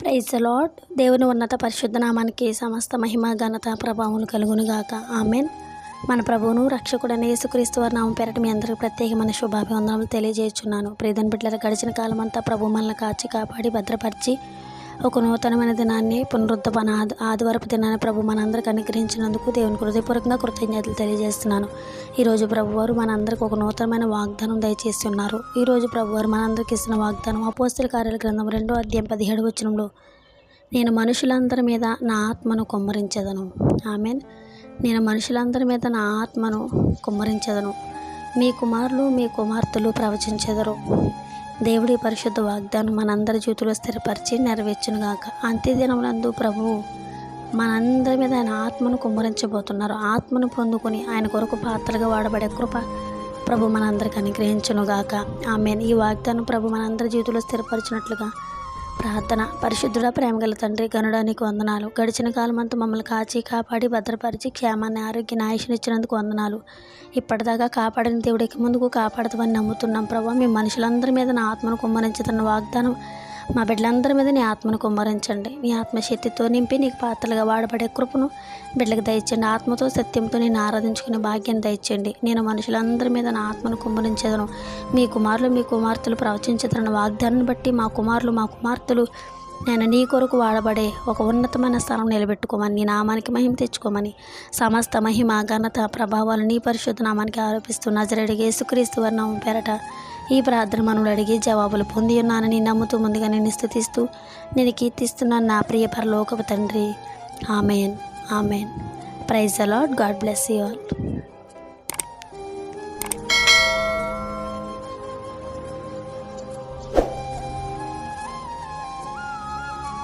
Praise the lord. దేవుని ఉన్నత పరిశుద్ధ నామానికి సమస్త మహిమ ఘనత ప్రభావములు కలుగునుగాక. ఆమెన్. మన ప్రభువును రక్షకుడైన యేసుక్రీస్తు వారి నామం పేరట మీ అందరికీ ప్రత్యేకమైన శుభాభివందనములు తెలియజేస్తున్నాను. ప్రియమైన బిడ్డలారా, గడిచిన కాలం అంతా ప్రభు మనల్ని కాచి కాపాడి భద్రపరిచి ఒక నూతనమైన దినాన్ని పునరుద్ధరణ ఆదివారపు దినాన్ని ప్రభు మనందరికి అనుగ్రహించినందుకు దేవునికి హృదయపూర్వకంగా కృతజ్ఞతలు తెలియజేస్తున్నాను. ఈరోజు ప్రభువారు మనందరికి ఒక నూతనమైన వాగ్దానం దయచేసి ఉన్నారు. ఈరోజు ప్రభువారు మనందరికి ఇస్తున్న వాగ్దానం అపోస్తల కార్యాల గ్రంథం 2వ అధ్యాయం 17వ వచనంలో, నేను మనుషులందరి మీద నా ఆత్మను కుమ్మరించెదను. ఆమెన్. నేను మనుషులందరి మీద నా ఆత్మను కుమ్మరించెదను, మీ కుమారులు మీ కుమార్తెలు ప్రవచించెదరు. దేవుడి పరిశుద్ధ వాగ్దానం మనందరి జీవితంలో స్థిరపరిచి నెరవేర్చునుగాక. అంత్యదినములందు ప్రభువు మనందరి మీద ఆయన ఆత్మను కుమ్మరించబోతున్నారు. ఆత్మను పొందుకొని ఆయన కొరకు పాత్రగా వాడబడే కృప ప్రభు మనందరికి అనుగ్రహించునుగాక. ఆమెన్. ఈ వాగ్దానం ప్రభు మనందరి జీవితంలో స్థిరపరిచినట్లుగా ప్రార్థన. పరిశుద్ధుడా, ప్రేమగల తండ్రి, గనుడానికి వందనాలు. గడిచిన కాలం అంతా మమ్మల్ని కాచి కాపాడి భద్రపరిచి క్షేమాన్ని ఆరోగ్యాన్ని ఆయుష్నిచ్చినందుకు వందనాలు. ఇప్పటిదాకా కాపాడిన దేవుడికి ముందుకు కాపాడుతామని నమ్ముతున్నాం ప్రభావ. మీ మనుషులందరి మీద నా ఆత్మను కుమ్మరించుతున్న వాగ్దానం మా బిడ్డలందరి మీద నీ ఆత్మను కుమ్మరించండి. నీ ఆత్మశక్తితో నింపి నీకు పాత్రలుగా వాడబడే కృపను బిడ్డలకు దయచండి. ఆత్మతో సత్యంతో నేను ఆరాధించుకునే భాగ్యాన్ని దయచండి. నేను మనుషులందరి మీద నా ఆత్మను కుమ్మరించేదను, మీ కుమారులు మీ కుమార్తెలు ప్రవచించుతున్న వాగ్దానాన్ని బట్టి మా కుమారులు మా కుమార్తెలు నేను నీ కొరకు వాడబడే ఒక ఉన్నతమైన స్థానం నిలబెట్టుకోమని, నీ నామానికి మహిమ తెచ్చుకోమని, సమస్త మహిమ ఘనత ప్రభావాలు నీ పరిశుద్ధ నామానికి ఆరోపిస్తూ నజరేయుడైన యేసుక్రీస్తు వారి నామం పేరట ఈ ప్రార్థన మనవులు అడిగి జవాబులు పొంది ఉన్నానని నమ్ముతూ ముందుగా నేను స్తుతిస్తూ నేను కీర్తిస్తున్నాను నా ప్రియ పరలోకపు తండ్రి. Amen. Amen. Praise the Lord. God bless you all.